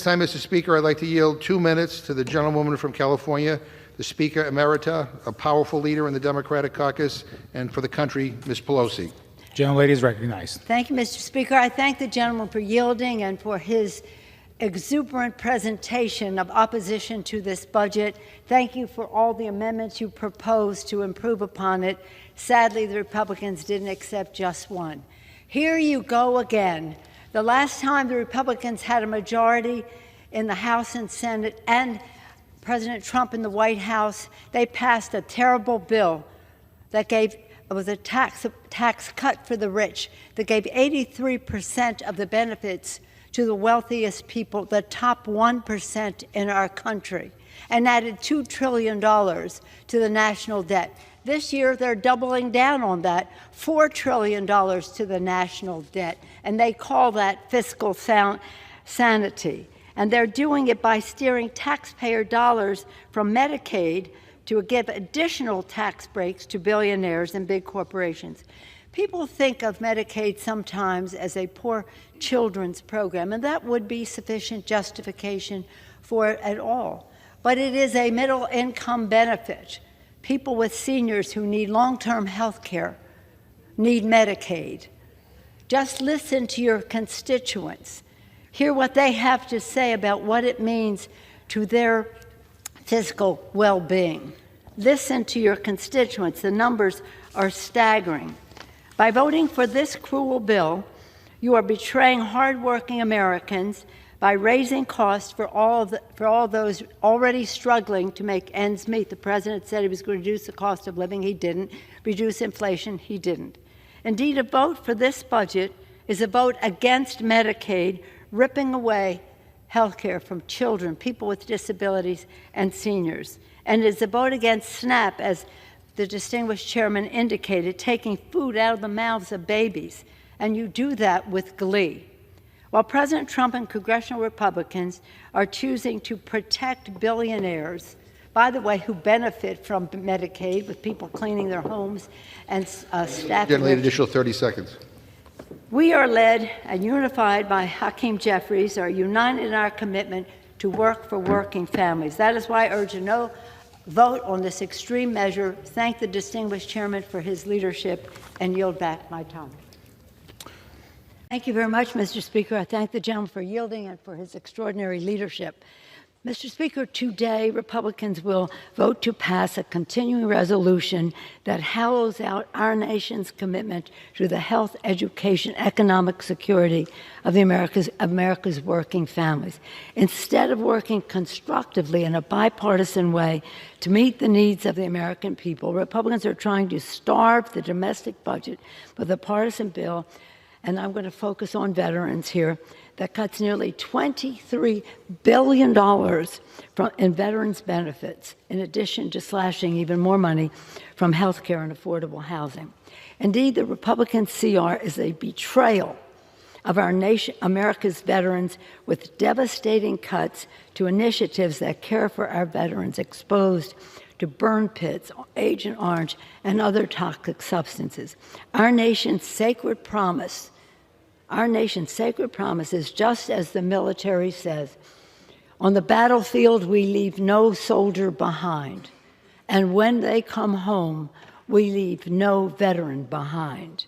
time, Mr. Speaker, I'd like to yield 2 minutes to the gentlewoman from California, the Speaker Emerita, a powerful leader in the Democratic caucus, and for the country, Ms. Pelosi. Gentlelady is recognized. Thank you, Mr. Speaker. I thank the gentleman for yielding and for his exuberant presentation of opposition to this budget. Thank you for all the amendments you proposed to improve upon it. Sadly, the Republicans didn't accept just one. Here you go again. The last time the Republicans had a majority in the House and Senate and President Trump in the White House, they passed a terrible bill that was a tax cut for the rich that gave 83% of the benefits to the wealthiest people, the top 1% in our country, and added $2 trillion to the national debt. This year, they're doubling down on that, $4 trillion to the national debt, and they call that fiscal sanity. And they're doing it by steering taxpayer dollars from Medicaid to give additional tax breaks to billionaires and big corporations. People think of Medicaid sometimes as a poor children's program, and that would be sufficient justification for it at all. But it is a middle-income benefit. People with seniors who need long-term health care need Medicaid. Just listen to your constituents. Hear what they have to say about what it means to their physical well-being. Listen to your constituents. The numbers are staggering. By voting for this cruel bill, you are betraying hardworking Americans by raising costs for all those already struggling to make ends meet. The president said he was going to reduce the cost of living. He didn't. Reduce inflation. He didn't. Indeed, a vote for this budget is a vote against Medicaid, ripping away health care from children, people with disabilities, and seniors. And it's a vote against SNAP, as the distinguished chairman indicated, taking food out of the mouths of babies. And you do that with glee. While President Trump and congressional Republicans are choosing to protect billionaires, by the way, who benefit from Medicaid, with people cleaning their homes and staffing. Generally, an additional 30 seconds. We are led and unified by Hakeem Jeffries, are united in our commitment to work for working families. That is why I urge a no vote on this extreme measure. Thank the distinguished chairman for his leadership and yield back my time. Thank you very much, Mr. Speaker. I thank the gentleman for yielding and for his extraordinary leadership. Mr. Speaker, today Republicans will vote to pass a continuing resolution that hollows out our nation's commitment to the health, education, economic security of America's working families. Instead of working constructively in a bipartisan way to meet the needs of the American people, Republicans are trying to starve the domestic budget with a partisan bill, and I'm going to focus on veterans here, that cuts nearly $23 billion in veterans' benefits, in addition to slashing even more money from health care and affordable housing. Indeed, the Republican CR is a betrayal of our nation, America's veterans, with devastating cuts to initiatives that care for our veterans exposed to burn pits, Agent Orange, and other toxic substances. Our nation's sacred promise is just as the military says, on the battlefield we leave no soldier behind, and when they come home, we leave no veteran behind.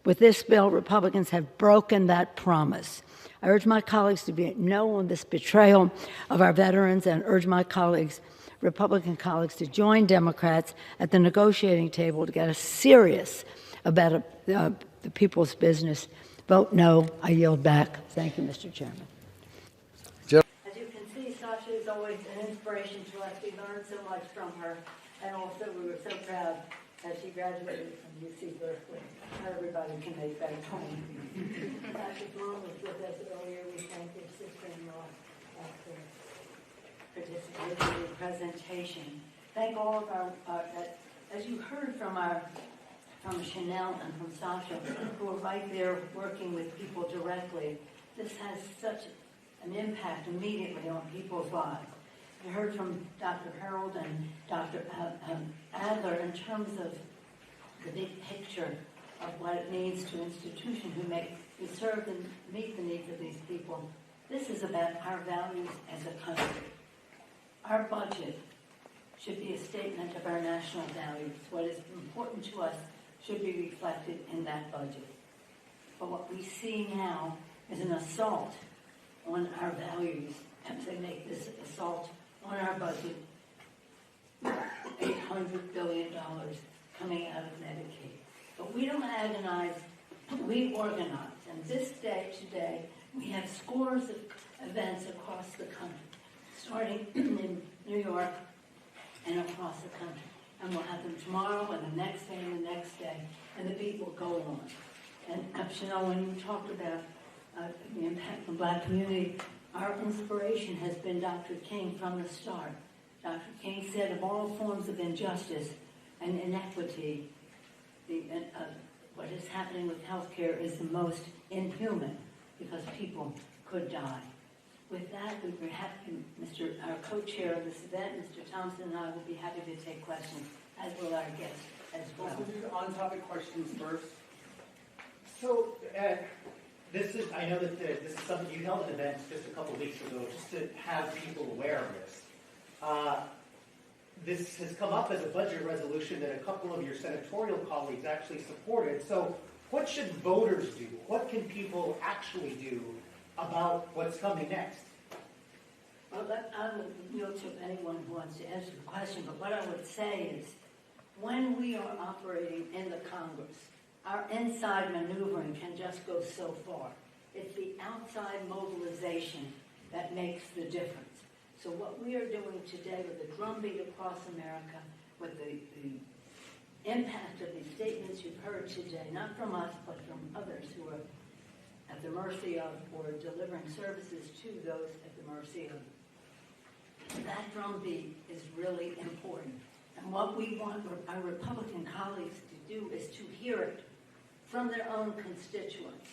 With this bill, Republicans have broken that promise. I urge my colleagues to vote no on this betrayal of our veterans, and urge my colleagues, Republican colleagues, to join Democrats at the negotiating table to get us serious about the people's business. Vote no. I yield back. Thank you, Mr. Chairman. As you can see, Sasha is always an inspiration to us. We learned so much from her, and also we were so proud that she graduated from UC Berkeley. Not everybody can make that home. Sasha's mom was with us earlier. We thank your sister-in-law for participating in the presentation. Thank all of our, as you heard from Chanel and from Sasha, who are right there working with people directly. This has such an impact immediately on people's lives. I heard from Dr. Harold and Dr. Adler in terms of the big picture of what it means to institutions who serve and meet the needs of these people. This is about our values as a country. Our budget should be a statement of our national values. What is important to us should be reflected in that budget. But what we see now is an assault on our values as they make this assault on our budget. $800 billion coming out of Medicaid. But we don't agonize, we organize. And this day today, we have scores of events across the country, starting in New York and across the country. And we'll have them tomorrow and the next day and the next day, and the beat will go on. And Chanel, when you talked about the impact on the Black community, our inspiration has been Dr. King from the start. Dr. King said of all forms of injustice and inequity, what is happening with healthcare is the most inhuman because people could die. With that, we were happy, our co-chair of this event, Mr. Thompson, and I will be happy to take questions, as will our guests as well. We'll do the on-topic questions first. So, I know that this is something you held an event just a couple of weeks ago, just to have people aware of this. This has come up as a budget resolution that a couple of your senatorial colleagues actually supported. So what should voters do? What can people actually do about what's coming next? Well, I will yield to anyone who wants to answer the question, but what I would say is when we are operating in the Congress, our inside maneuvering can just go so far. It's the outside mobilization that makes the difference. So what we are doing today with the drumbeat across America, with the impact of these statements you've heard today, not from us, but from others who are at the mercy of or delivering services to those at the mercy of, that drumbeat is really important. And what we want our Republican colleagues to do is to hear it from their own constituents.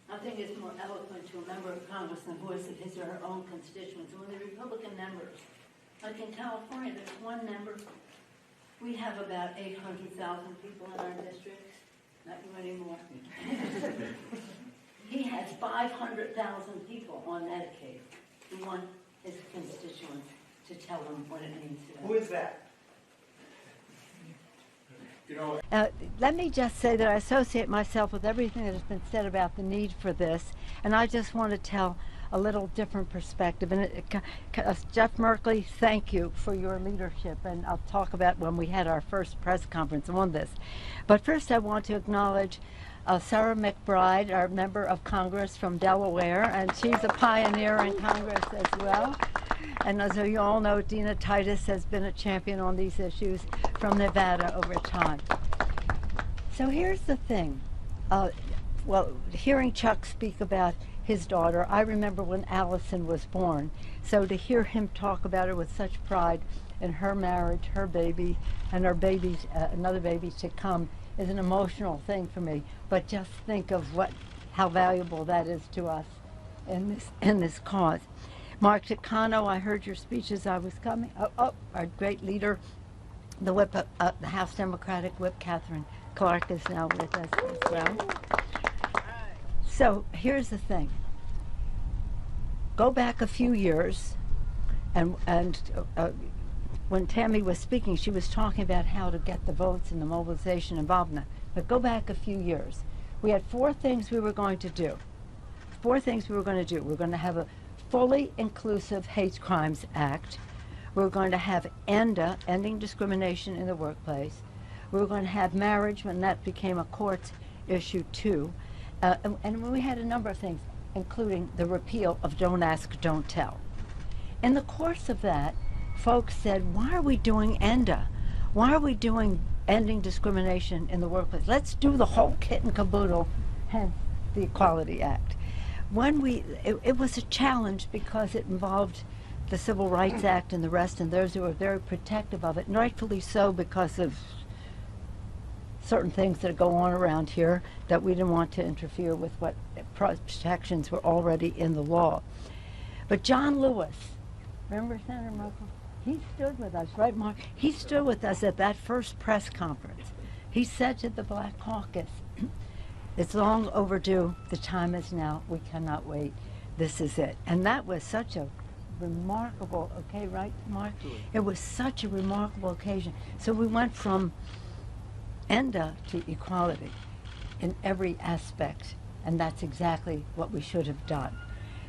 Nothing is more eloquent to a member of Congress than the voice of his or her own constituents. And when the Republican members, like in California, there's one member, we have about 800,000 people in our districts, not you anymore. He has 500,000 people on Medicaid. We want his constituents to tell them what it means to them. Who is that? Let me just say that I associate myself with everything that has been said about the need for this, and I just want to tell a little different perspective. And Jeff Merkley, thank you for your leadership, and I'll talk about when we had our first press conference on this. But first I want to acknowledge Sarah McBride, our member of Congress from Delaware, and she's a pioneer in Congress as well. And as you all know, Dina Titus has been a champion on these issues from Nevada over time. So here's the thing. Well, hearing Chuck speak about his daughter, I remember when Allison was born. So to hear him talk about her with such pride in her marriage, her baby, and her babies, another baby to come, is an emotional thing for me. But just think of how valuable that is to us in this cause. Mark Takano, I heard your speech as I was coming. Our great leader, the whip, the House Democratic whip, Catherine Clark, is now with us as well. So here's the thing. Go back a few years, and when Tammy was speaking, she was talking about how to get the votes and the mobilization involved in that. But go back a few years. We had 4 things we were going to do. 4 things we were going to do. We were going to have a fully inclusive Hate Crimes Act. We're going to have ENDA, Ending Discrimination in the Workplace. We were going to have marriage when that became a court issue too. And we had a number of things, including the repeal of Don't Ask, Don't Tell. In the course of that, folks said, why are we doing ENDA? Why are we doing Ending Discrimination in the Workplace? Let's do the whole kit and caboodle, hence the Equality Act. It was a challenge because it involved the Civil Rights Act and the rest, and those who were very protective of it, and rightfully so because of certain things that go on around here that we didn't want to interfere with what protections were already in the law. But John Lewis, remember Senator Merkel? He stood with us, right, Mark? He stood with us at that first press conference. He said to the Black Caucus, it's long overdue. The time is now. We cannot wait. this is it. And that was such a remarkable, okay, right, Mark? It was such a remarkable occasion. So we went from ENDA to equality in every aspect, and that's exactly what we should have done.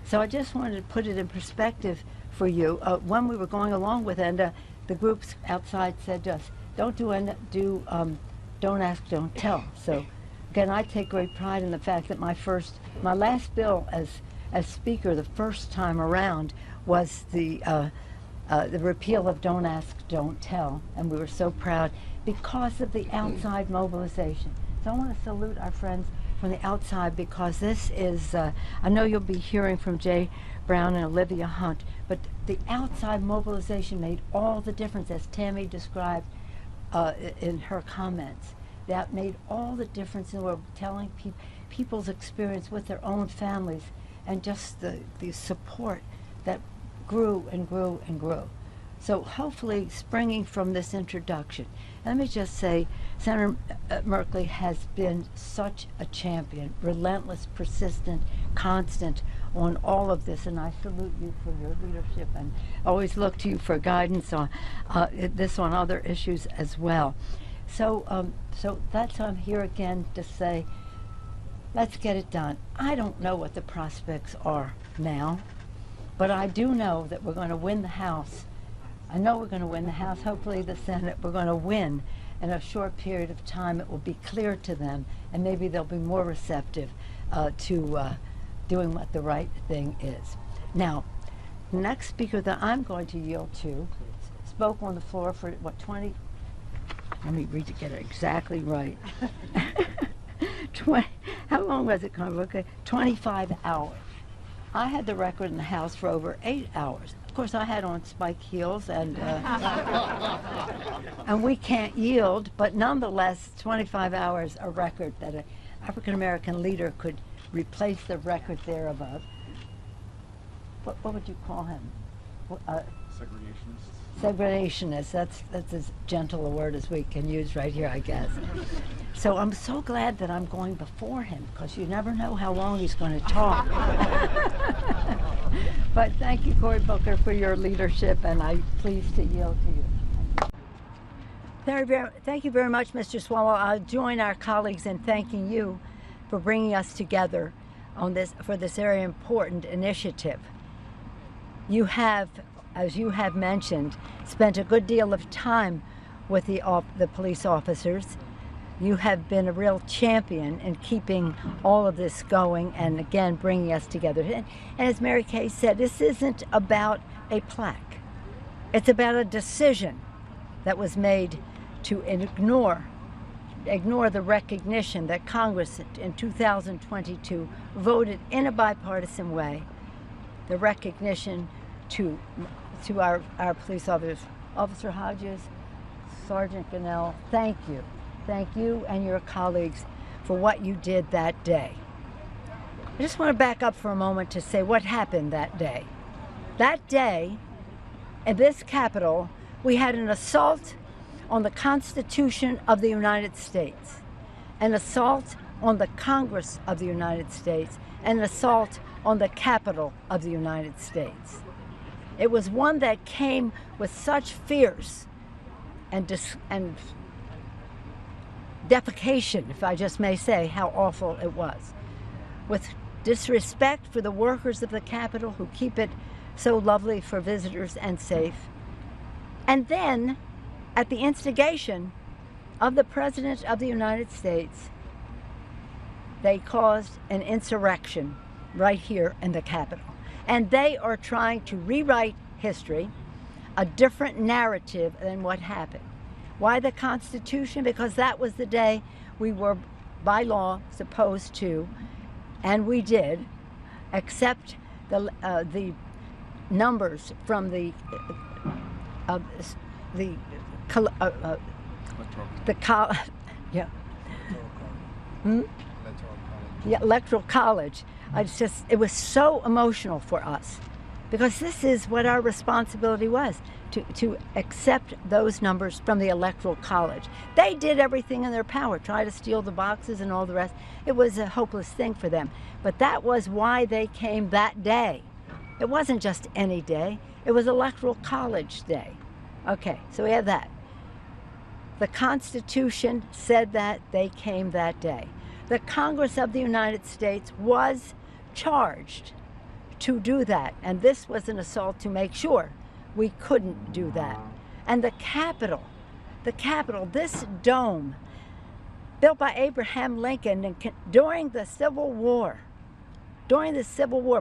So I just wanted to put it in perspective for you. When we were going along with ENDA, the groups outside said to us, don't do ENDA, don't ask, don't tell. So again, I take great pride in the fact that my last bill as speaker the first time around was the repeal of don't ask, don't tell, and we were so proud because of the outside mobilization. So I want to salute our friends from the outside because this is, I know you'll be hearing from Jay Brown and Olivia Hunt, but the outside mobilization made all the difference, as Tammy described in her comments. That made all the difference in the world, telling people's experience with their own families and just the support that grew and grew and grew. So hopefully, springing from this introduction, let me just say, Senator Merkley has been such a champion, relentless, persistent, constant on all of this, and I salute you for your leadership and always look to you for guidance on this, on other issues as well. So, so that's why I'm here again to say, let's get it done. I don't know what the prospects are now, but I do know that we're going to win the House. I know we're going to win the House, hopefully the Senate. We're going to win in a short period of time. It will be clear to them, and maybe they'll be more receptive to doing what the right thing is. Now, the next speaker that I'm going to yield to spoke on the floor for, what, 20, let me read to get it exactly right. 20, how long was it, Congress? Okay, 25 hours. I had the record in the House for over 8 hours. Of course, I had on spike heels, and and we can't yield, but nonetheless, 25 hours, a record that an African-American leader could replace the record there above. What would you call him? Segregationist. Segregationist. That's as gentle a word as we can use right here, I guess. So I'm so glad that I'm going before him, because you never know how long he's going to talk. But thank you, Cory Booker, for your leadership, and I'm pleased to yield to you. Thank you very much, Mr. Swallow. I'll join our colleagues in thanking you for bringing us together on this, for this very important initiative. You have, as you have mentioned, spent a good deal of time with the police officers. You have been a real champion in keeping all of this going and, again, bringing us together. And as Mary Kay said, this isn't about a plaque. It's about a decision that was made to ignore the recognition that Congress in 2022 voted in a bipartisan way, the recognition to our police officers. Officer Hodges, Sergeant Gannell, thank you. Thank you and your colleagues for what you did that day. I just want to back up for a moment to say what happened that day. That day, in this Capitol, we had an assault on the Constitution of the United States, an assault on the Congress of the United States, and an assault on the Capitol of the United States. It was one that came with such fierce and defecation, if I just may say, how awful it was. With disrespect for the workers of the Capitol who keep it so lovely for visitors and safe. And then, at the instigation of the President of the United States, they caused an insurrection right here in the Capitol. And they are trying to rewrite history, a different narrative than what happened. Why the Constitution? Because that was the day we were, by law, supposed to, and we did, accept the numbers from the Electoral College. It was so emotional for us because this is what our responsibility was, to accept those numbers from the Electoral College. They did everything in their power, try to steal the boxes and all the rest. It was a hopeless thing for them. But that was why they came that day. It wasn't just any day. It was Electoral College Day. Okay, so we have that. The Constitution said that they came that day. The Congress of the United States was charged to do that, and this was an assault to make sure we couldn't do that. And the Capitol, this dome, built by Abraham Lincoln and during the Civil War,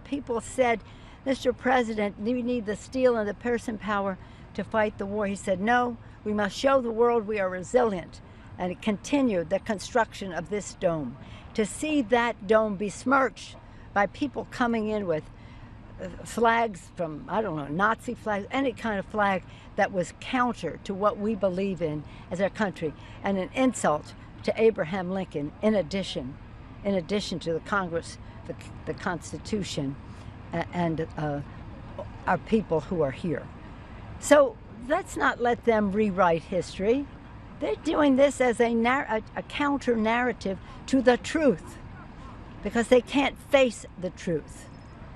people said, Mr. President, we need the steel and the person power to fight the war. He said, no, we must show the world we are resilient. And it continued the construction of this dome. To see that dome besmirched by people coming in with flags from, I don't know, Nazi flags, any kind of flag that was counter to what we believe in as our country, and an insult to Abraham Lincoln in addition to the Congress, the Constitution, and our people who are here. So let's not let them rewrite history. They're doing this as a counter-narrative to the truth, because they can't face the truth.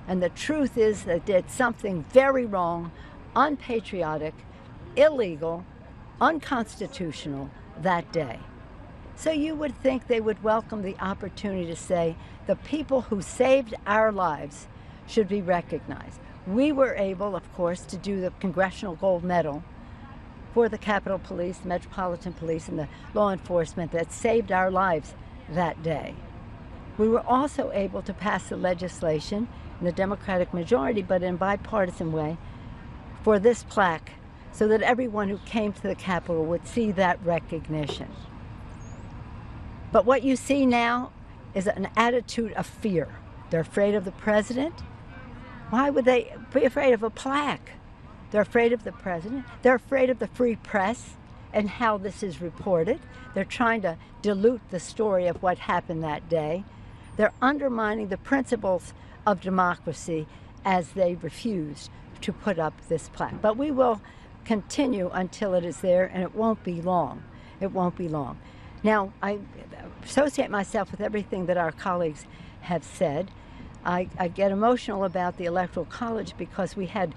And the truth is that they did something very wrong, unpatriotic, illegal, unconstitutional that day. So you would think they would welcome the opportunity to say the people who saved our lives should be recognized. We were able, of course, to do the Congressional Gold Medal for the Capitol Police, the Metropolitan Police, and the law enforcement that saved our lives that day. We were also able to pass the legislation in the Democratic majority, but in a bipartisan way, for this plaque, so that everyone who came to the Capitol would see that recognition. But what you see now is an attitude of fear. They're afraid of the president. Why would they be afraid of a plaque? They're afraid of the president. They're afraid of the free press and how this is reported. They're trying to dilute the story of what happened that day. They're undermining the principles of democracy as they refuse to put up this plaque. But we will continue until it is there, and it won't be long. It won't be long. Now, I associate myself with everything that our colleagues have said. I get emotional about the Electoral College because we had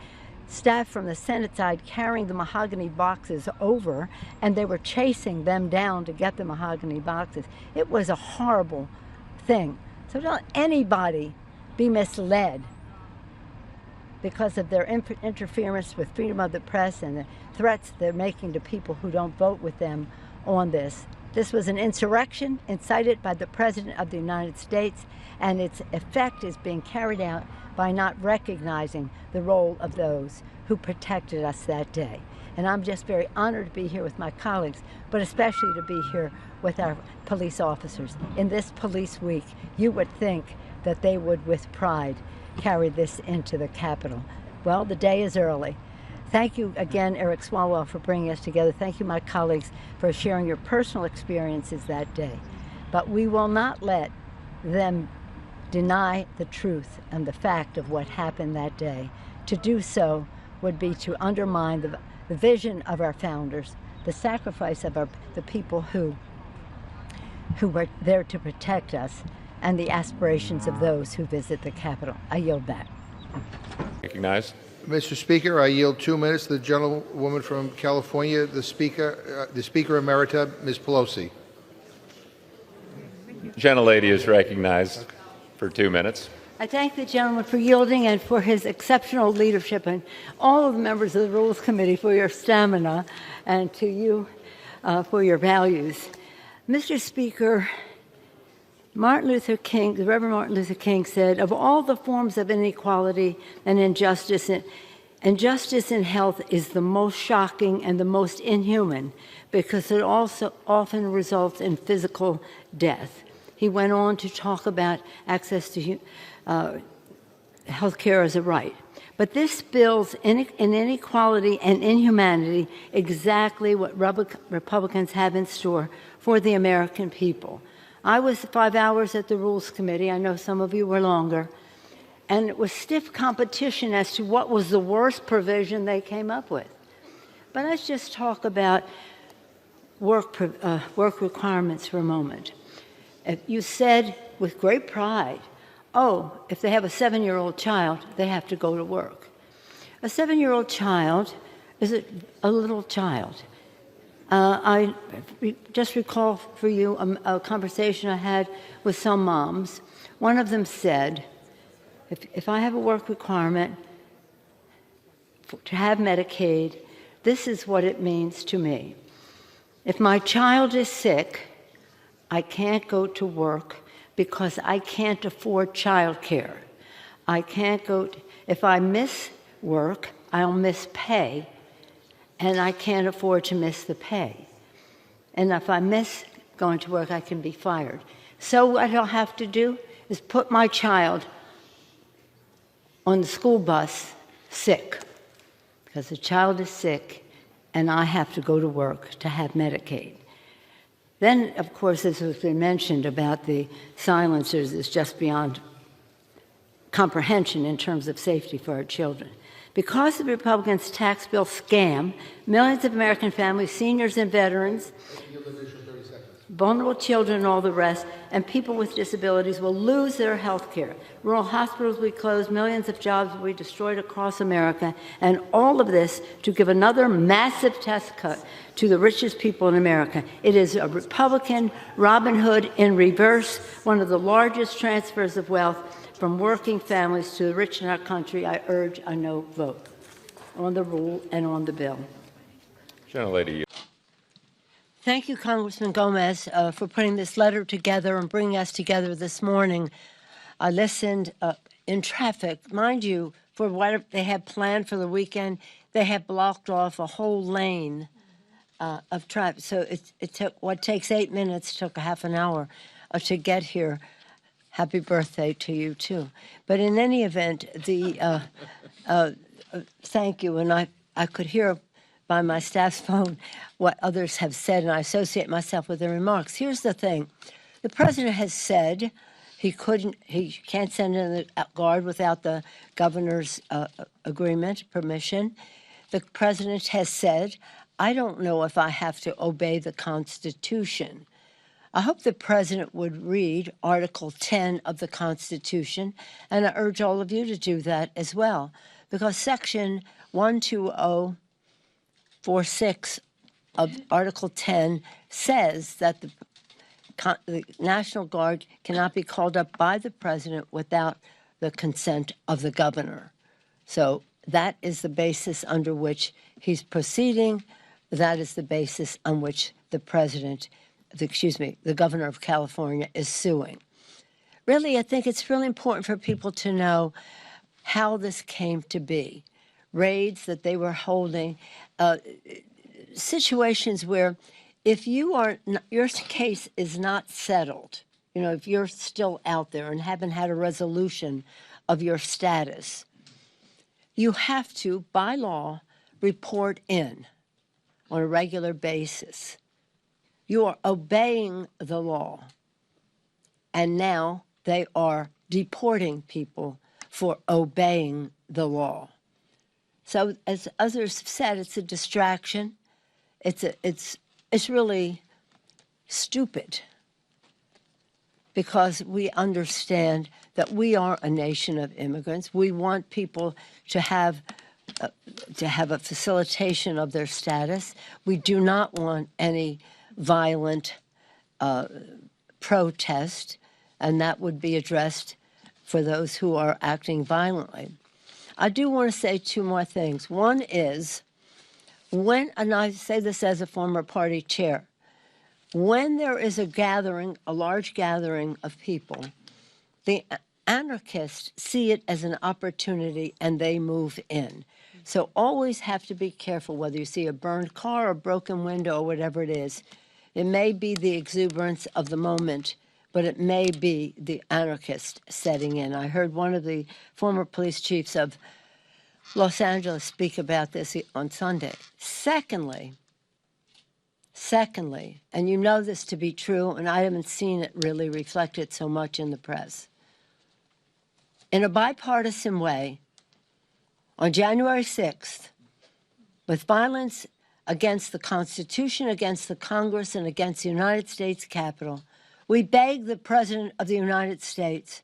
staff from the Senate side carrying the mahogany boxes over, and they were chasing them down to get the mahogany boxes. It was a horrible thing. So don't anybody be misled because of their interference with freedom of the press and the threats they're making to people who don't vote with them on this. This was an insurrection incited by the President of the United States, and its effect is being carried out by not recognizing the role of those who protected us that day. And I'm just very honored to be here with my colleagues, but especially to be here with our police officers. In this police week, you would think that they would, with pride, carry this into the Capitol. Well, the day is early. Thank you again, Eric Swalwell, for bringing us together. Thank you, my colleagues, for sharing your personal experiences that day. But we will not let them deny the truth and the fact of what happened that day. To do so would be to undermine the vision of our founders, the sacrifice of the people who were there to protect us, and the aspirations of those who visit the Capitol. I yield back. Recognized. Mr. Speaker, I yield 2 minutes to the gentlewoman from California, the Speaker Emerita, Ms. Pelosi. Gentlelady is recognized for 2 minutes. I thank the gentleman for yielding and for his exceptional leadership, and all of the members of the Rules Committee for your stamina, and to you for your values. Mr. Speaker, the Reverend Martin Luther King said, of all the forms of inequality and injustice in health is the most shocking and the most inhuman because it also often results in physical death. He went on to talk about access to health care as a right. But this builds in inequality and inhumanity exactly what Republicans have in store for the American people. I was 5 hours at the Rules Committee. I know some of you were longer. and it was stiff competition as to what was the worst provision they came up with. But let's just talk about work requirements for a moment. You said with great pride, oh, if they have a 7-year-old child, they have to go to work. A 7-year-old child is a little child. I just recall for you a conversation I had with some moms. One of them said, if I have a work requirement to have Medicaid, this is what it means to me. If my child is sick, I can't go to work because I can't afford childcare. I can't go, if I miss work, I'll miss pay, and I can't afford to miss the pay. And if I miss going to work, I can be fired. So what I'll have to do is put my child on the school bus sick, because the child is sick, and I have to go to work to have Medicaid. Then, of course, as has been mentioned about the silencers, is just beyond comprehension in terms of safety for our children. Because of the Republicans' tax bill scam, millions of American families, seniors and veterans, vulnerable children and all the rest, and people with disabilities will lose their health care. Rural hospitals will be closed, millions of jobs will be destroyed across America, and all of this to give another massive tax cut to the richest people in America. It is a Republican Robin Hood in reverse, one of the largest transfers of wealth from working families to the rich in our country. I urge a no vote on the rule and on the bill. Gentlelady. Thank you, Congressman Gomez, for putting this letter together and bringing us together this morning. I listened in traffic. Mind you, for what they had planned for the weekend, they have blocked off a whole lane of traffic. So it took, what takes 8 minutes took a half an hour to get here. Happy birthday to you, too. But in any event, thank you. And I could hear by my staff's phone what others have said, and I associate myself with their remarks. Here's the thing. The president has said he can't send in the guard without the governor's agreement, permission. The president has said, I don't know if I have to obey the Constitution. I hope the president would read Article 10 of the Constitution, and I urge all of you to do that as well, because Section 12046 of Article 10 says that the National Guard cannot be called up by the president without the consent of the governor. So that is the basis under which he's proceeding. That is the basis on which the governor of California is suing. Really, I think it's really important for people to know how this came to be. Raids that they were holding, situations where if your case is not settled, if you're still out there and haven't had a resolution of your status, you have to, by law, report in on a regular basis. You are obeying the law, and now they are deporting people for obeying the law. So, as others have said, it's a distraction. It's really stupid, because we understand that we are a nation of immigrants. We want people to have a facilitation of their status. We do not want any violent protest, and that would be addressed for those who are acting violently. I do want to say two more things. One is, and I say this as a former party chair, when there is a large gathering of people, the anarchists see it as an opportunity and they move in. So always have to be careful whether you see a burned car or broken window or whatever it is. It may be the exuberance of the moment, but it may be the anarchist setting in. I heard one of the former police chiefs of Los Angeles speak about this on Sunday. Secondly, and you know this to be true, and I haven't seen it really reflected so much in the press, in a bipartisan way on January 6th with violence against the Constitution, against the Congress, and against the United States Capitol, we begged the President of the United States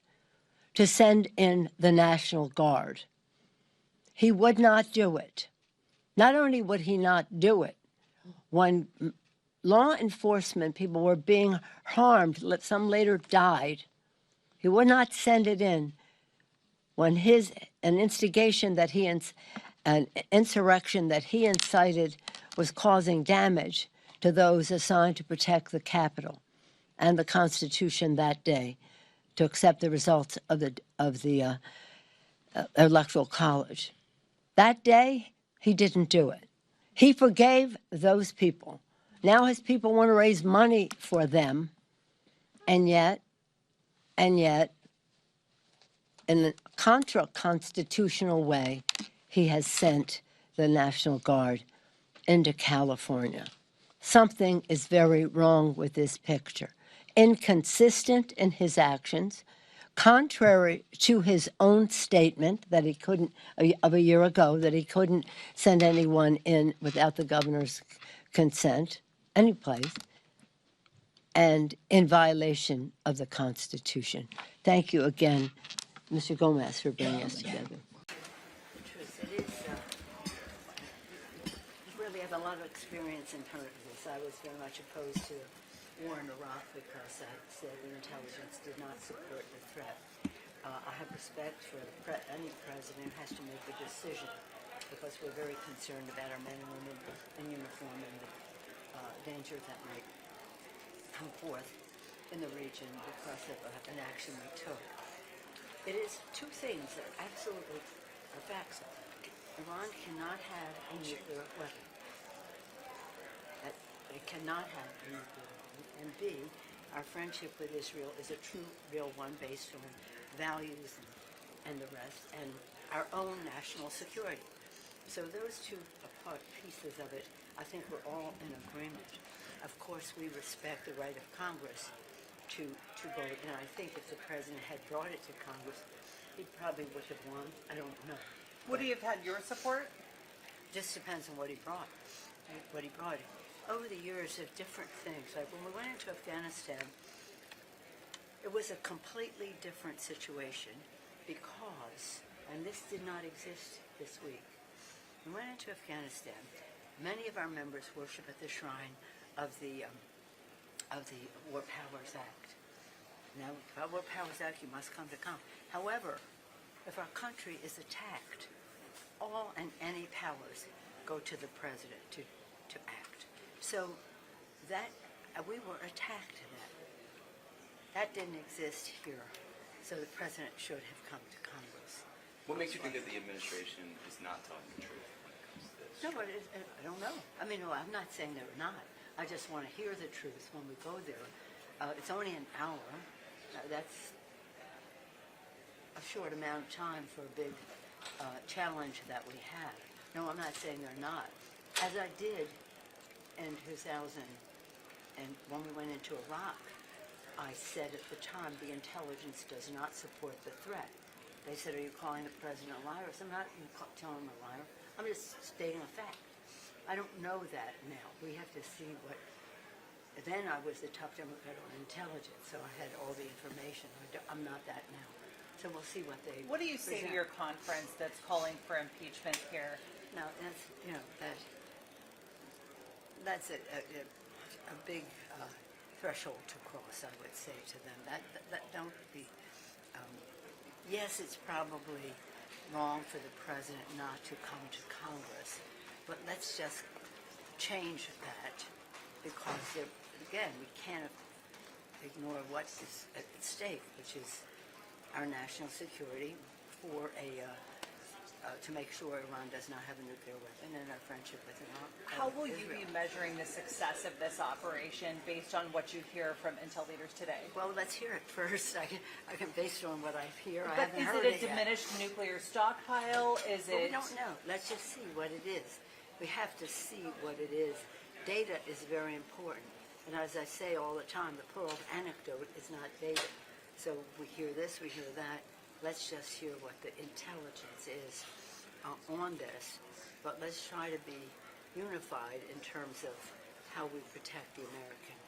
to send in the National Guard. He would not do it. Not only would he not do it, when law enforcement people were being harmed, some later died, he would not send it in when an instigation that an insurrection that he incited was causing damage to those assigned to protect the Capitol and the Constitution that day, to accept the results of the Electoral College. That day, he didn't do it. He forgave those people. Now his people want to raise money for them, and yet, in a contra-constitutional way, he has sent the National Guard into California. Something is very wrong with this picture. Inconsistent in his actions, contrary to his own statement that he couldn't, of a year ago, that he couldn't send anyone in without the governor's consent, any place, and in violation of the Constitution. Thank you again, Mr. Gomez, for bringing us together. It is, you really have a lot of experience in this. I was very much opposed to war in Iraq because I said the intelligence did not support the threat. I have respect for any president who has to make a decision because we're very concerned about our men and women in uniform and the danger that might come forth in the region because of an action we took. It is two things that absolutely are facts of it. Iran cannot have a nuclear weapon. It cannot have a nuclear weapon. And B, our friendship with Israel is a true, real one based on values and the rest, and our own national security. So those two pieces of it, I think we're all in agreement. Of course, we respect the right of Congress to vote, and I think if the president had brought it to Congress, he probably would have won. I don't know. Would he have had your support? Just depends on what he brought. Over the years of different things, like when we went into Afghanistan, it was a completely different situation because, and this did not exist this week, we went into Afghanistan. Many of our members worship at the shrine of the War Powers Act. Now, by War Powers Act, you must come to come. However, if our country is attacked, all and any powers go to the president to act. So that we were attacked in that. That didn't exist here. So the president should have come to Congress. What makes you think that the administration is not telling the truth when it comes to this? No, but I don't know. I mean, no, I'm not saying they're not. I just want to hear the truth when we go there. It's only an hour. That's a short amount of time for a big challenge that we have. No, I'm not saying they're not. As I did in 2000, and when we went into Iraq, I said at the time, the intelligence does not support the threat. They said, are you calling the president a liar? So I'm not telling him a liar. I'm just stating a fact. I don't know that now. We have to see what... Then I was the top Democrat on intelligence, so I had all the information. I'm not that now. So we'll see what they... What do you say to your conference that's calling for impeachment here? No, that's, that's a big threshold to cross, I would say to them. That don't be... yes, it's probably wrong for the president not to come to Congress, but let's just change that because, again, we can't ignore what's at stake, which is our national security for to make sure Iran does not have a nuclear weapon and our friendship with Iran. How will you be measuring the success of this operation based on what you hear from intel leaders today? Well, let's hear it first. I can base it on what I hear. But is it a diminished nuclear stockpile? Is it? We don't know. Let's just see what it is. We have to see what it is. Data is very important. And as I say all the time, the pearl of anecdote is not data. So we hear this, we hear that. let's just hear what the intelligence is on this, but let's try to be unified in terms of how we protect the American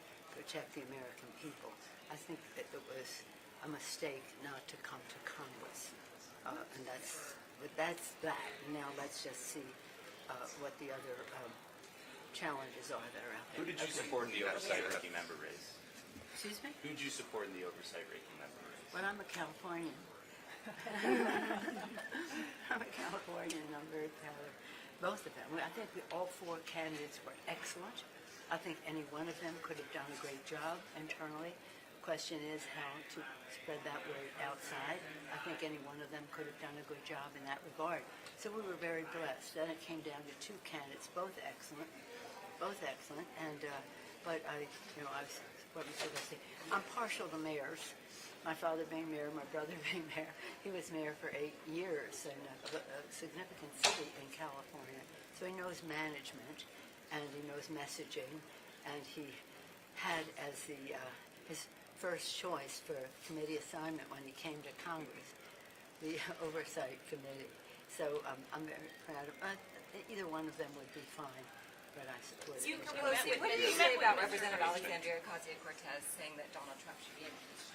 people. I think that it was a mistake not to come to Congress, and that's that. Now let's just see what the other challenges are that are out there. Who did you support in the oversight ranking member race? Excuse me? Who did you support in the oversight ranking member race? Well, I'm a Californian. I'm a Californian, and I'm very proud of both of them. I think all four candidates were excellent. I think any one of them could have done a great job internally. The question is how to spread that word outside. I think any one of them could have done a good job in that regard. So we were very blessed. Then it came down to two candidates, both excellent. And but what should I say? I'm partial to mayors. My father being mayor, my brother being mayor. He was mayor for 8 years in a significant city in California. So he knows management, and he knows messaging, and he had as his first choice for committee assignment when he came to Congress, the Oversight Committee. So I'm very proud of either one of them would be fine, but I support it. Pelosi, what did you say about Representative Alexandria Ocasio-Cortez saying that Donald Trump should be impeached?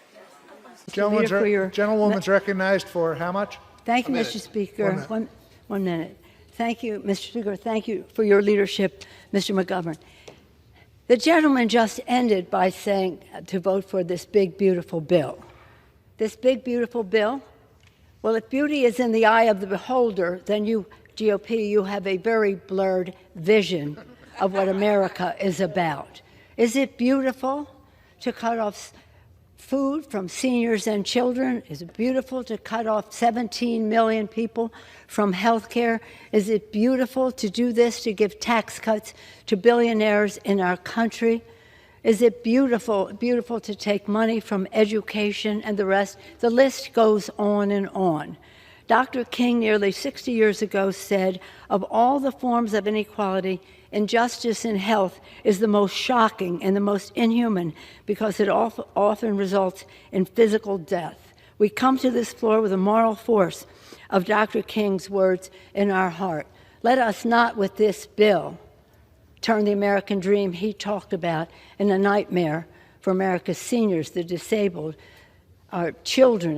Gentlewoman's recognized for how much? Thank you, Mr. Speaker. One minute. Thank you, Mr. Speaker. Thank you for your leadership, Mr. McGovern. The gentleman just ended by saying to vote for this big, beautiful bill. This big, beautiful bill? Well, if beauty is in the eye of the beholder, then you, GOP, you have a very blurred vision of what America is about. Is it beautiful to cut off food from seniors and children? Is it beautiful to cut off 17 million people from health care? Is it beautiful to do this, to give tax cuts to billionaires in our country? Is it beautiful to take money from education and the rest? The list goes on and on. Dr. King nearly 60 years ago said, of all the forms of inequality, injustice in health is the most shocking and the most inhuman because it often results in physical death. We come to this floor with the moral force of Dr. King's words in our heart. Let us not, with this bill, turn the American dream he talked about in a nightmare for America's seniors, the disabled, our children.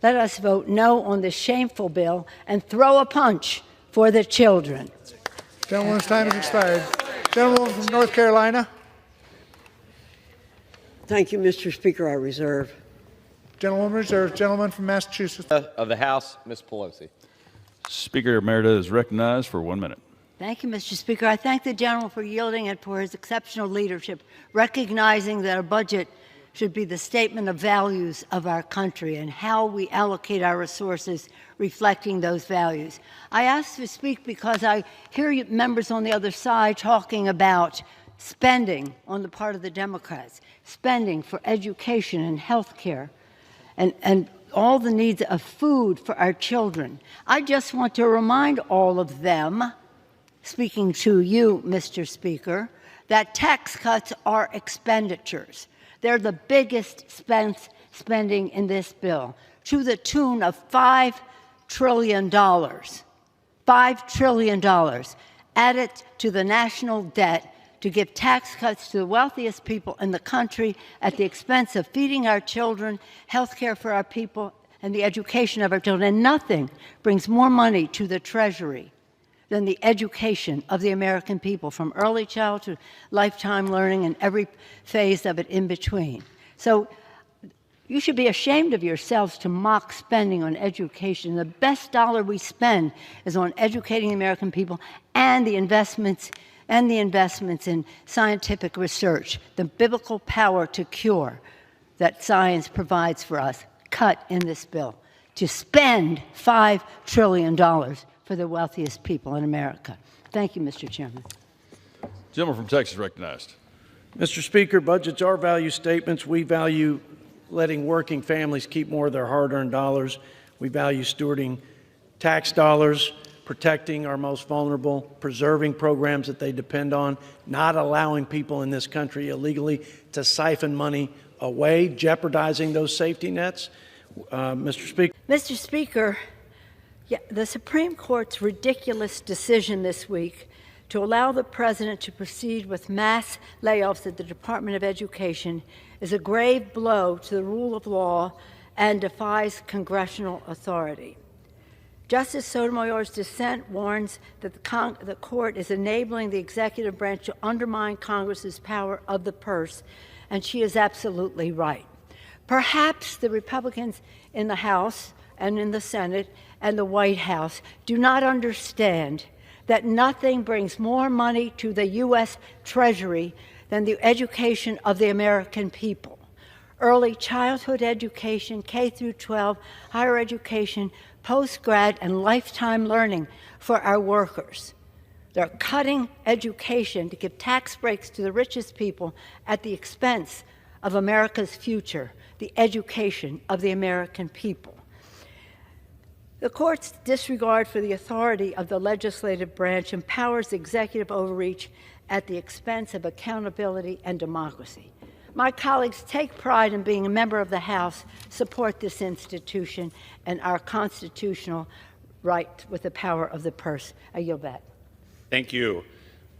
Let us vote no on this shameful bill and throw a punch for the children. Gentleman's time has expired. Gentleman from North Carolina. Thank you, Mr. Speaker. I reserve. Gentleman reserved. Gentleman from Massachusetts. Of the House, Ms. Pelosi. Speaker Emerita is recognized for 1 minute. Thank you, Mr. Speaker. I thank the gentleman for yielding and for his exceptional leadership, recognizing that a budget should be the statement of values of our country and how we allocate our resources reflecting those values. I asked to speak because I hear you members on the other side talking about spending on the part of the Democrats, spending for education and health care and all the needs of food for our children. I just want to remind all of them, speaking to you, Mr. Speaker, that tax cuts are expenditures. They're the biggest spending in this bill, to the tune of $5 trillion. $5 trillion added to the national debt to give tax cuts to the wealthiest people in the country at the expense of feeding our children, health care for our people, and the education of our children. And nothing brings more money to the Treasury than the education of the American people, from early childhood to lifetime learning and every phase of it in between. So you should be ashamed of yourselves to mock spending on education. The best dollar we spend is on educating the American people and the investments in scientific research, the biblical power to cure that science provides for us, cut in this bill, to spend $5 trillion for the wealthiest people in America. Thank you, Mr. Chairman. Gentleman from Texas recognized. Mr. Speaker, budgets are value statements. We value letting working families keep more of their hard-earned dollars. We value stewarding tax dollars, protecting our most vulnerable, preserving programs that they depend on, not allowing people in this country illegally to siphon money away, jeopardizing those safety nets. Mr. Speaker. Mr. Speaker, the Supreme Court's ridiculous decision this week to allow the president to proceed with mass layoffs at the Department of Education is a grave blow to the rule of law and defies congressional authority. Justice Sotomayor's dissent warns that the court is enabling the executive branch to undermine Congress's power of the purse, and she is absolutely right. Perhaps the Republicans in the House and in the Senate and the White House do not understand that nothing brings more money to the U.S. Treasury than the education of the American people. Early childhood education, K through 12, higher education, post-grad, and lifetime learning for our workers. They're cutting education to give tax breaks to the richest people at the expense of America's future, the education of the American people. The court's disregard for the authority of the legislative branch empowers executive overreach at the expense of accountability and democracy. My colleagues take pride in being a member of the House, support this institution, and our constitutional right with the power of the purse. I yield back. Thank you.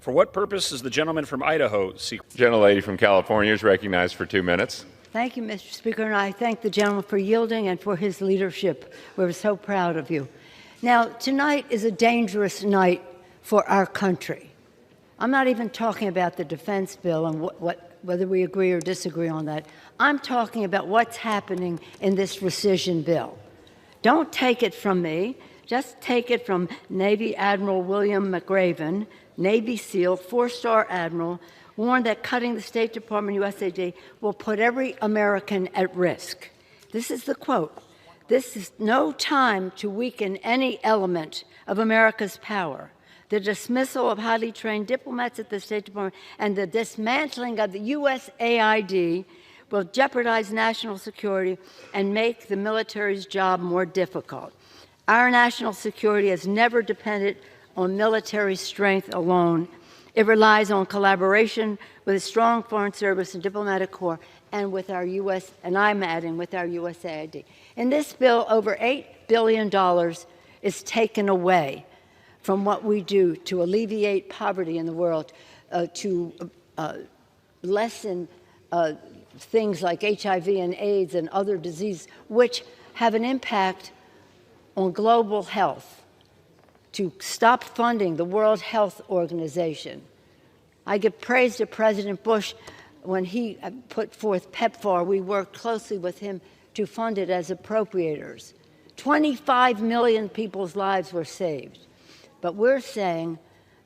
For what purpose is the gentleman from Idaho seeking? Gentlelady from California is recognized for 2 minutes. Thank you, Mr. Speaker, and I thank the gentleman for yielding and for his leadership. We're so proud of you. Now, tonight is a dangerous night for our country. I'm not even talking about the defense bill and whether we agree or disagree on that. I'm talking about what's happening in this rescission bill. Don't take it from me. Just take it from Navy Admiral William McRaven, Navy SEAL, 4-star Admiral, warned that cutting the State Department USAID will put every American at risk. This is the quote. This is no time to weaken any element of America's power. The dismissal of highly trained diplomats at the State Department and the dismantling of the USAID will jeopardize national security and make the military's job more difficult. Our national security has never depended on military strength alone. It relies on collaboration with a strong foreign service and diplomatic corps and with our U.S., and I'm adding with our USAID. In this bill, over $8 billion is taken away from what we do to alleviate poverty in the world, to lessen things like HIV and AIDS and other diseases, which have an impact on global health, to stop funding the World Health Organization. I give praise to President Bush. When he put forth PEPFAR, we worked closely with him to fund it as appropriators. 25 million people's lives were saved. But we're saying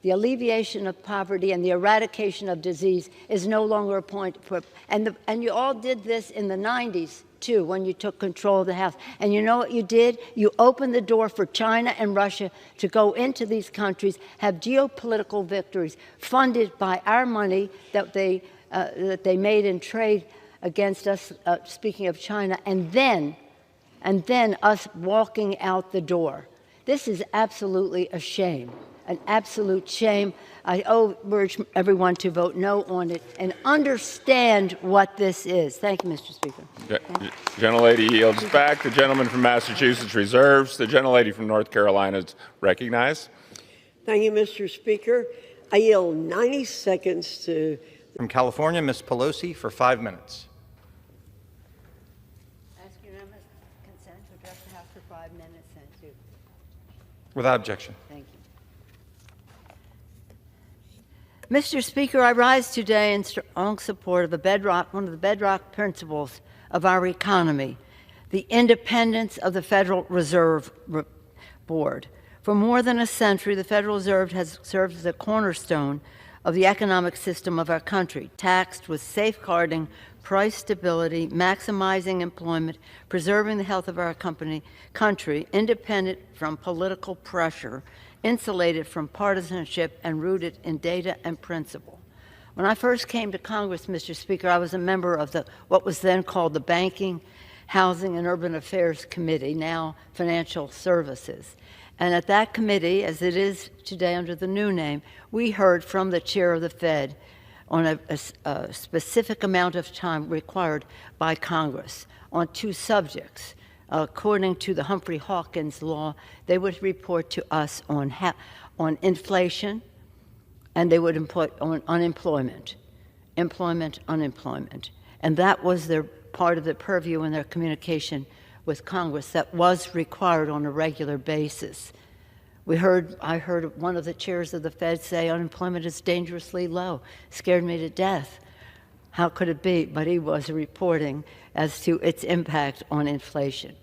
the alleviation of poverty and the eradication of disease is no longer a point for, and you all did this in the 90s, too, when you took control of the House. And you know what you did? You opened the door for China and Russia to go into these countries, have geopolitical victories funded by our money that they made in trade against us, speaking of China, and then us walking out the door. This is absolutely a shame, an absolute shame. I urge everyone to vote no on it and understand what this is. Thank you, Mr. Speaker. Gentlelady yields back. The gentleman from Massachusetts reserves. The gentlelady from North Carolina is recognized. Thank you, Mr. Speaker. I yield 90 seconds to... From California, Ms. Pelosi for 5 minutes. Ask unanimous consent to address the House for 5 minutes and to... Without objection. Thank you. Mr. Speaker, I rise today in strong support of one of the bedrock principles of our economy, the independence of the Federal Reserve Board. For more than a century, the Federal Reserve has served as a cornerstone of the economic system of our country, tasked with safeguarding price stability, maximizing employment, preserving the health of our country, independent from political pressure, insulated from partisanship, and rooted in data and principle. When I first came to Congress, Mr. Speaker, I was a member of what was then called the Banking, Housing, and Urban Affairs Committee, now Financial Services. And at that committee, as it is today under the new name, we heard from the chair of the Fed on a specific amount of time required by Congress on two subjects, according to the Humphrey Hawkins law, they would report to us on inflation, and they would report on unemployment, unemployment. And that was their part of the purview in their communication with Congress that was required on a regular basis. I heard one of the chairs of the Fed say unemployment is dangerously low. Scared me to death. How could it be? But he was reporting as to its impact on inflation.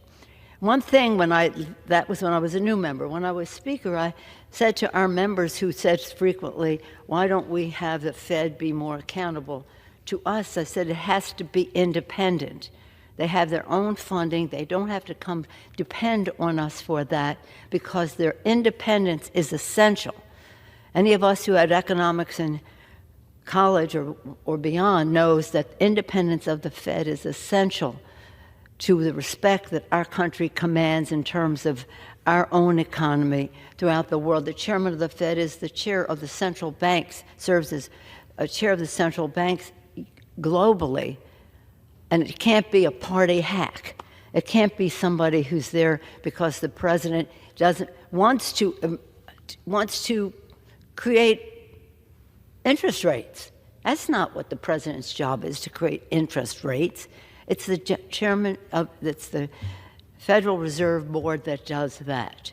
One thing that was when I was a new member. When I was Speaker, I said to our members who said frequently, why don't we have the Fed be more accountable to us? I said it has to be independent. They have their own funding. They don't have to depend on us for that because their independence is essential. Any of us who had economics in college or beyond knows that independence of the Fed is essential to the respect that our country commands in terms of our own economy throughout the world. The chairman of the Fed is the chair of the central banks, serves as a chair of the central banks globally. And it can't be a party hack. It can't be somebody who's there because the president wants to create interest rates. That's not what the president's job is, to create interest rates. It's the it's the Federal Reserve Board that does that.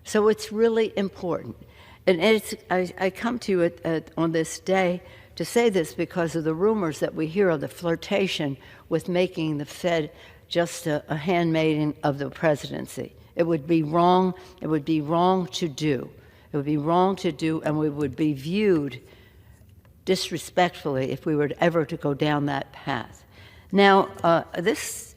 So it's really important. And I come to it on this day to say this because of the rumors that we hear of the flirtation with making the Fed just a handmaiden of the presidency. It would be wrong. It would be wrong to do. It would be wrong to do, and we would be viewed disrespectfully if we were ever to go down that path. Now, this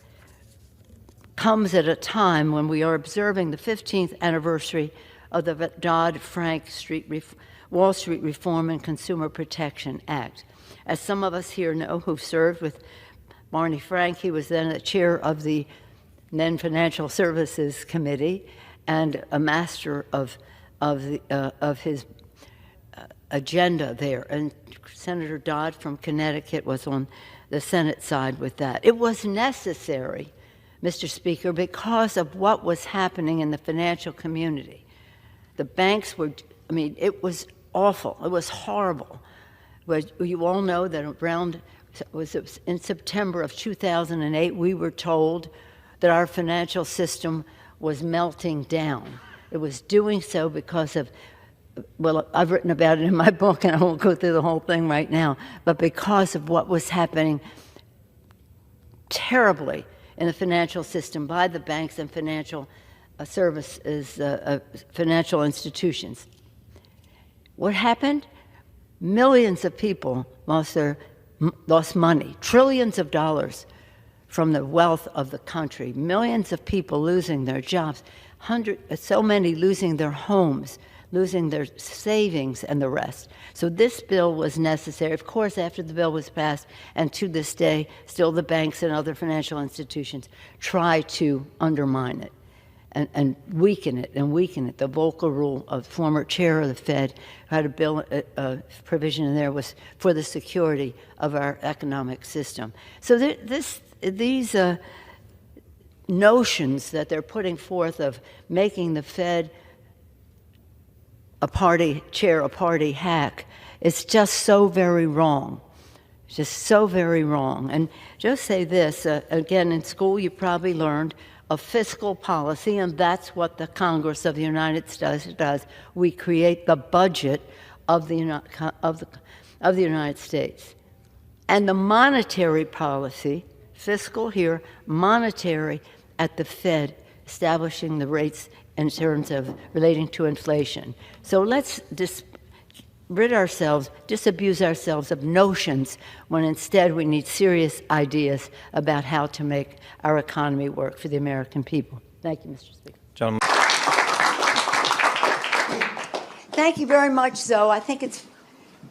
comes at a time when we are observing the 15th anniversary of the Dodd-Frank Wall Street Reform and Consumer Protection Act. As some of us here know who've served with Barney Frank, he was then the chair of the then Financial Services Committee and a master of his agenda there. And Senator Dodd from Connecticut was on the Senate side with that. It was necessary, Mr. Speaker, because of what was happening in the financial community. The banks were, it was awful. It was horrible. But you all know that in September of 2008, we were told that our financial system was melting down. It was doing so because of, well, I've written about it in my book, and I won't go through the whole thing right now, but because of what was happening terribly in the financial system by the banks and financial services, financial institutions. What happened? Millions of people lost money, trillions of dollars from the wealth of the country, millions of people losing their jobs, so many losing their homes, losing their savings and the rest. So this bill was necessary. Of course, after the bill was passed, and to this day, still the banks and other financial institutions try to undermine it and weaken it. The Volcker rule of former chair of the Fed, who had a bill provision in there, was for the security of our economic system. So these notions that they're putting forth of making the Fed a party hack, it's just so very wrong. Just so very wrong. And just say this, again, in school you probably learned of fiscal policy, and that's what the Congress of the United States does. We create the budget of the United States. And the monetary policy, fiscal here, monetary at the Fed, establishing the rates in terms of relating to inflation. So let's disabuse ourselves of notions when instead we need serious ideas about how to make our economy work for the American people. Thank you, Mr. Speaker. Gentleman. Thank you very much, Zoe. I think it's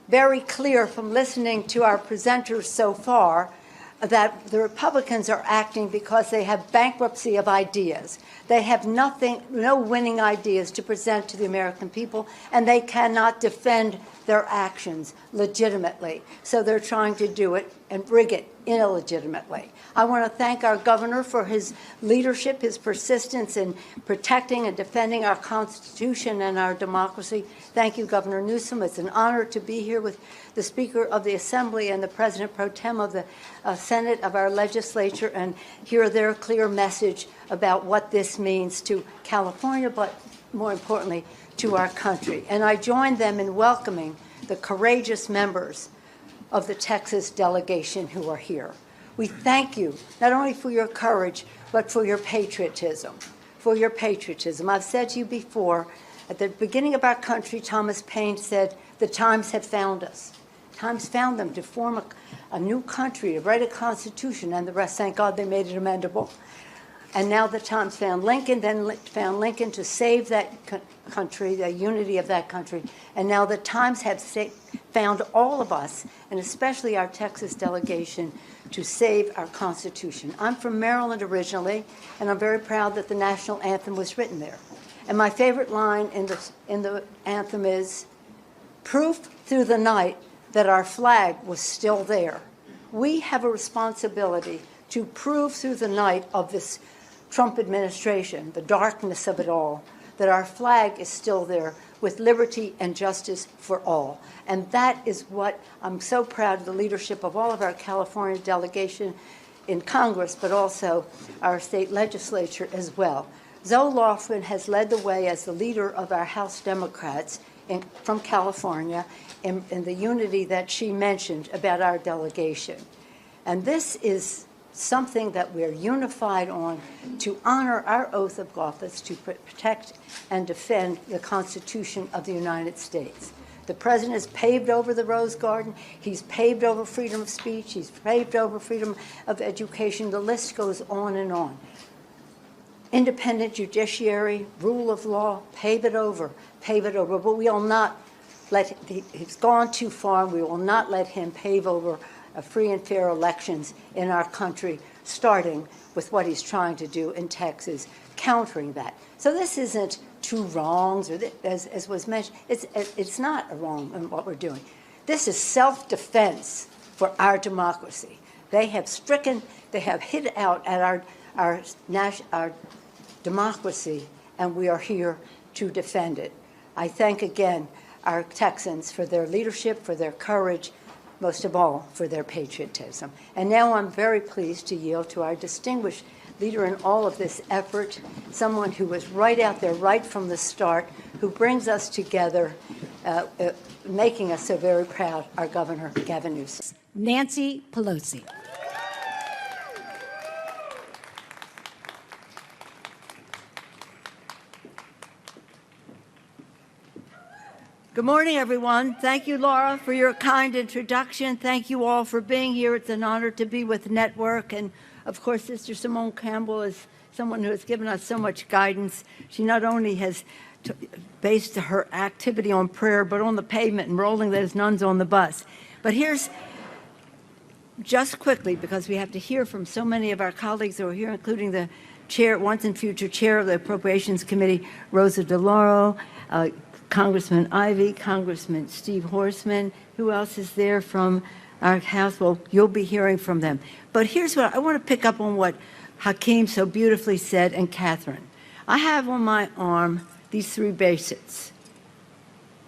very clear from listening to our presenters so far that the Republicans are acting because they have bankruptcy of ideas. They have no winning ideas to present to the American people, and they cannot defend their actions legitimately. So they're trying to do it and rig it illegitimately. I want to thank our governor for his leadership, his persistence in protecting and defending our Constitution and our democracy. Thank you, Governor Newsom. It's an honor to be here with the Speaker of the Assembly and the President Pro Tem of the Senate of our legislature and hear their clear message about what this means to California, but more importantly, to our country. And I join them in welcoming the courageous members of the Texas delegation who are here. We thank you not only for your courage, but for your patriotism. For your patriotism. I've said to you before, at the beginning of our country, Thomas Paine said, the times have found us. Times found them to form a new country, to write a constitution, and the rest, thank God they made it amendable. And now the times found Lincoln, then found Lincoln to save that country, the unity of that country. And now the times have found all of us, and especially our Texas delegation, to save our Constitution. I'm from Maryland originally, and I'm very proud that the national anthem was written there. And my favorite line in the anthem is, proof through the night that our flag was still there. We have a responsibility to prove through the night of this Trump administration, the darkness of it all, that our flag is still there with liberty and justice for all. And that is what I'm so proud of the leadership of all of our California delegation in Congress, but also our state legislature as well. Zoe Lofgren has led the way as the leader of our House Democrats from California in the unity that she mentioned about our delegation. And this is something that we're unified on to honor our oath of office to protect and defend the Constitution of the United States. The president has paved over the Rose Garden. He's paved over freedom of speech. He's paved over freedom of education. The list goes on and on. Independent judiciary, rule of law, pave it over. But we will not let, he's gone too far. We will not let him pave over free and fair elections in our country, starting with what he's trying to do in Texas, countering that. So this isn't two wrongs, or as was mentioned. It's not a wrong in what we're doing. This is self-defense for our democracy. They have hit out at our democracy, and we are here to defend it. I thank again our Texans for their leadership, for their courage, most of all for their patriotism. And now I'm very pleased to yield to our distinguished leader in all of this effort, someone who was right out there right from the start, who brings us together, making us so very proud, our Governor, Gavin Newsom. Nancy Pelosi. Good morning, everyone. Thank you, Laura, for your kind introduction. Thank you all for being here. It's an honor to be with Network. And, of course, Sister Simone Campbell is someone who has given us so much guidance. She not only has based her activity on prayer, but on the pavement and rolling those nuns on the bus. But here's, just quickly, because we have to hear from so many of our colleagues who are here, including the chair, once and future chair of the Appropriations Committee, Rosa DeLauro, Congressman Ivey, Congressman Steve Horstman. Who else is there from our House? Well, you'll be hearing from them. But here's what I want to pick up on what Hakeem so beautifully said, and Catherine. I have on my arm these three basics.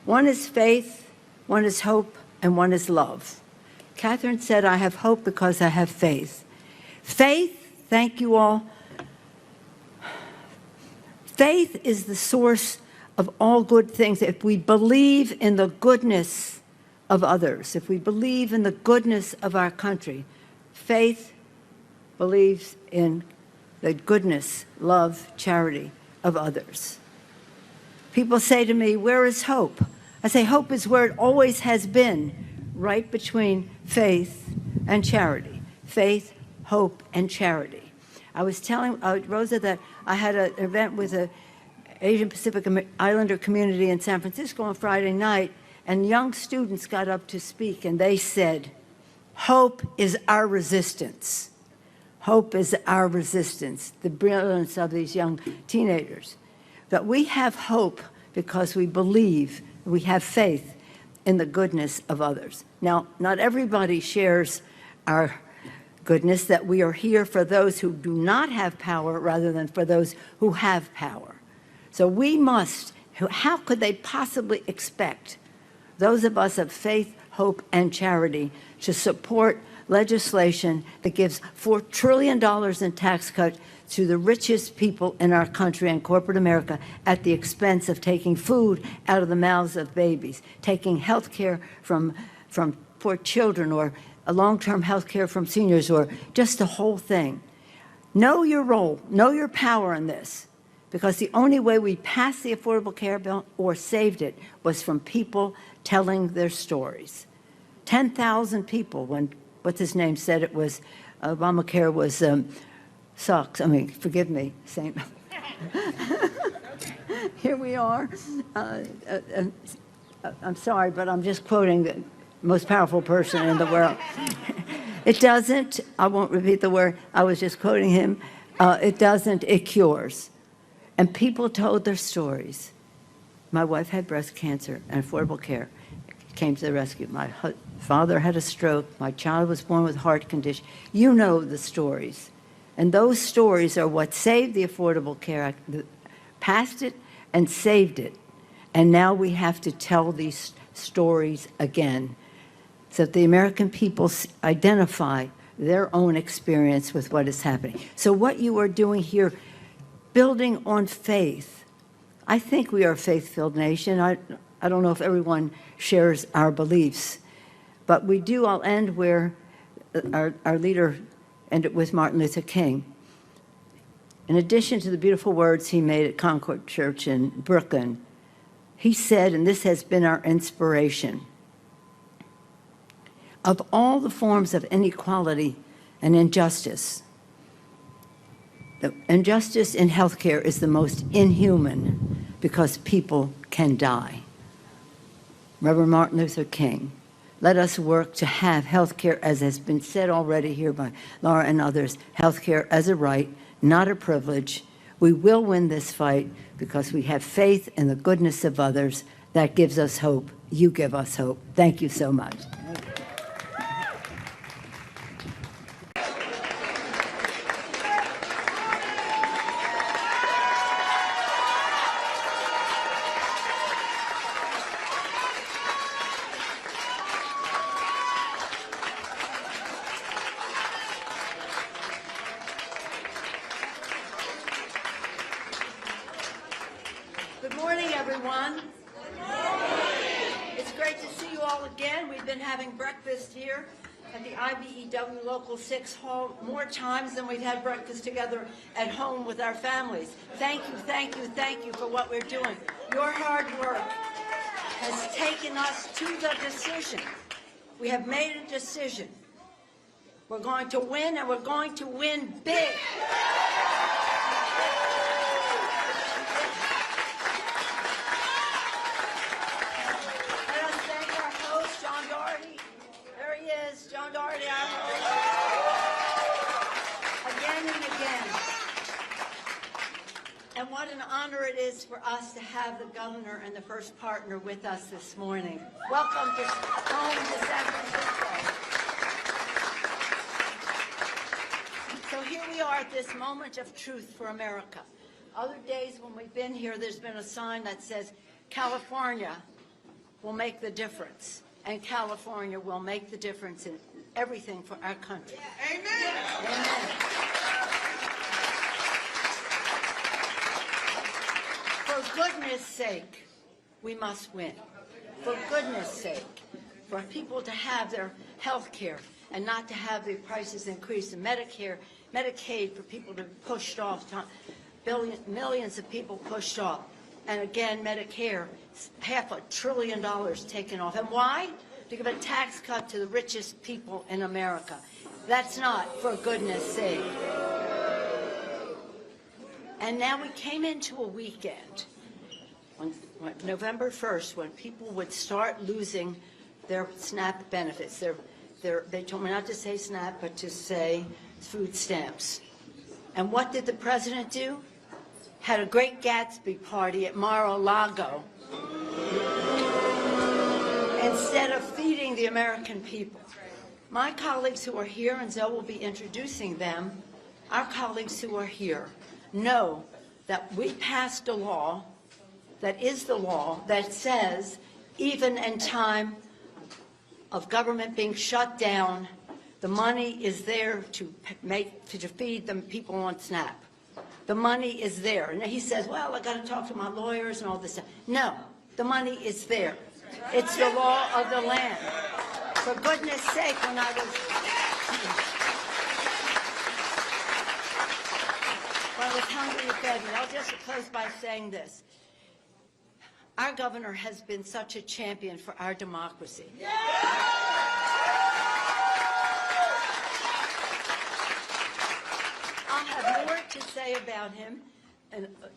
One is faith, one is hope, and one is love. Catherine said, I have hope because I have faith. Faith, thank you all. Faith is the source of all good things. If we believe in the goodness of others, if we believe in the goodness of our country, faith believes in the goodness, love, charity of others. People say to me, where is hope? I say, hope is where it always has been, right between faith and charity. Faith, hope, and charity. I was telling Rosa that I had an event with a Asian Pacific Islander community in San Francisco on Friday night, and young students got up to speak, and they said, hope is our resistance. Hope is our resistance, the brilliance of these young teenagers. That we have hope because we believe, we have faith in the goodness of others. Now, not everybody shares our goodness that we are here for those who do not have power rather than for those who have power. So we must, how could they possibly expect those of us of faith, hope, and charity to support legislation that gives $4 trillion in tax cuts to the richest people in our country and corporate America at the expense of taking food out of the mouths of babies, taking health care from poor children, or a long-term health care from seniors, or just the whole thing. Know your role, know your power in this, because the only way we passed the Affordable Care Bill or saved it was from people telling their stories. 10,000 people, when, what's his name, said it was, Obamacare was sucks. I mean, forgive me, Saint. Here we are. I'm sorry, but I'm just quoting the most powerful person in the world. It doesn't, I won't repeat the word, I was just quoting him. It doesn't, it cures. And people told their stories. My wife had breast cancer, and Affordable Care came to the rescue. My father had a stroke. My child was born with heart condition. You know the stories. And those stories are what saved the Affordable Care Act, passed it and saved it. And now we have to tell these stories again so that the American people identify their own experience with what is happening. So what you are doing here, building on faith. I think we are a faith-filled nation. I don't know if everyone shares our beliefs, but we do. I'll end where our leader ended with Martin Luther King. In addition to the beautiful words he made at Concord Church in Brooklyn, he said, and this has been our inspiration, of all the forms of inequality and injustice, the injustice in healthcare is the most inhuman because people can die. Reverend Martin Luther King, let us work to have healthcare, as has been said already here by Laura and others, healthcare as a right, not a privilege. We will win this fight because we have faith in the goodness of others. That gives us hope. You give us hope. Thank you so much. Good morning, everyone. Good morning. It's great to see you all again. We've been having breakfast here at the IBEW Local 6 Hall more times than we've had breakfast together at home with our families. Thank you, thank you, thank you for what we're doing. Your hard work has taken us to the decision. We have made a decision. We're going to win, and we're going to win big. John Doherty, our host, again and again. And what an honor it is for us to have the governor and the first partner with us this morning. Welcome to home to San Francisco. So here we are at this moment of truth for America. Other days when we've been here, there's been a sign that says, California will make the difference. And California will make the difference in everything for our country. Amen. Amen. For goodness sake, we must win. For goodness sake, for people to have their health care and not to have the prices increase, and Medicare, Medicaid for people to be pushed off, millions of people pushed off. And again, Medicare, $500 billion taken off. And why? To give a tax cut to the richest people in America. That's not for goodness sake. And now we came into a weekend, on November 1st, when people would start losing their SNAP benefits. They told me not to say SNAP, but to say food stamps. And what did the president do? Had a great Gatsby party at Mar-a-Lago instead of feeding the American people. My colleagues who are here, and Zoe will be introducing them, our colleagues who are here know that we passed a law that is the law that says even in time of government being shut down, the money is there to feed the people on SNAP. The money is there. And he says, well, I got to talk to my lawyers and all this stuff. No, the money is there. It's the law of the land. For goodness sake, when I was hungry, you fed me. I'll just close by saying this. Our governor has been such a champion for our democracy. I'll have more to say about him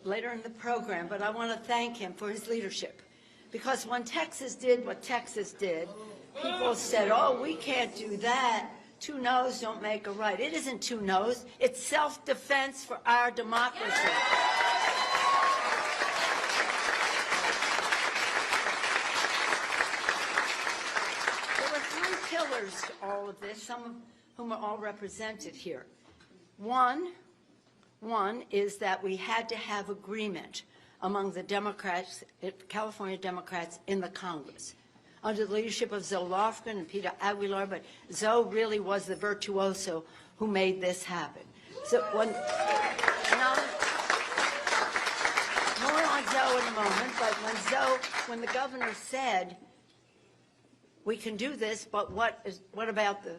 later in the program, but I want to thank him for his leadership. Because when Texas did what Texas did, people said, oh, we can't do that. Two no's don't make a right. It isn't two no's. It's self-defense for our democracy. Pillars to all of this, some of whom are all represented here. One is that we had to have agreement among the Democrats, California Democrats in the Congress, under the leadership of Zoe Lofgren and Peter Aguilar, but Zoe really was the virtuoso who made this happen. So more on Zoe in a moment, but when the governor said, we can do this, but what about the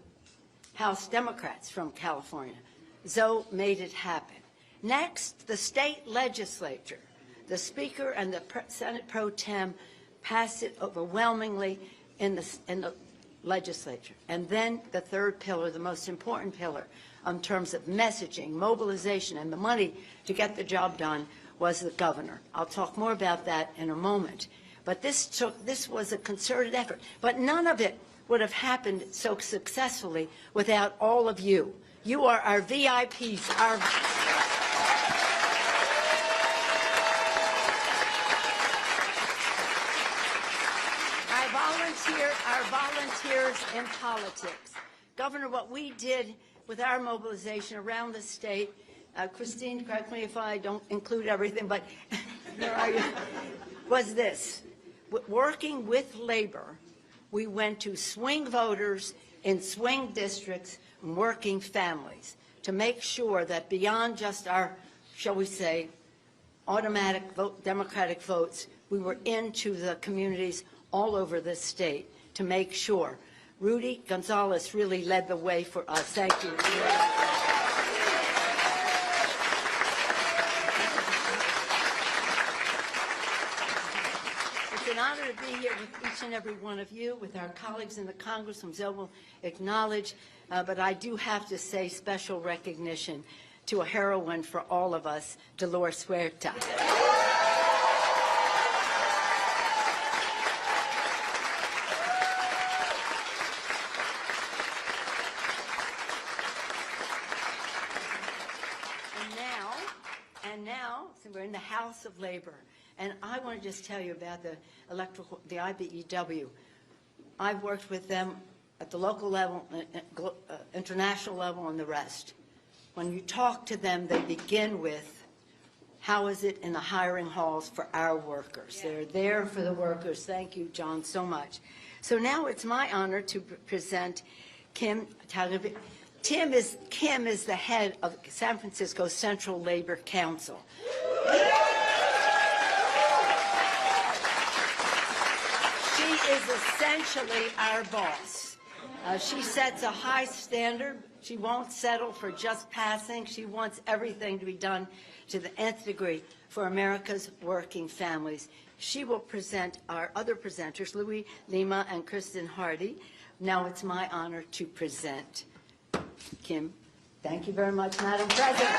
House Democrats from California? Zoe made it happen. Next, the state legislature, the Speaker and the Senate Pro Tem passed it overwhelmingly in the legislature. And then the third pillar, the most important pillar in terms of messaging, mobilization, and the money to get the job done was the governor. I'll talk more about that in a moment. But this was a concerted effort. But none of it would have happened so successfully without all of you. You are our VIPs. Our volunteers in politics. Governor, what we did with our mobilization around the state, Christine, correct me if I don't include everything, but where are you? Was this. Working with labor, we went to swing voters in swing districts and working families to make sure that beyond just our, shall we say, automatic Democratic votes, we were into the communities all over the state to make sure. Rudy Gonzalez really led the way for us. Thank you. It's an honor to be here with each and every one of you, with our colleagues in the Congress, whom Zoe will acknowledge, but I do have to say special recognition to a heroine for all of us, Dolores Huerta. And now, so we're in the House of Labor, and I want to just tell you about the IBEW. I've worked with them at the local level, international level, and the rest. When you talk to them, they begin with, how is it in the hiring halls for our workers? They're there for the workers. Thank you, John, so much. So now it's my honor to present Kim Tagliabue. Kim is the head of San Francisco Central Labor Council. She is essentially our boss. She sets a high standard. She won't settle for just passing. She wants everything to be done to the nth degree for America's working families. She will present our other presenters, Louis Lima and Kristen Hardy. Now it's my honor to present Kim. Thank you very much, Madam President.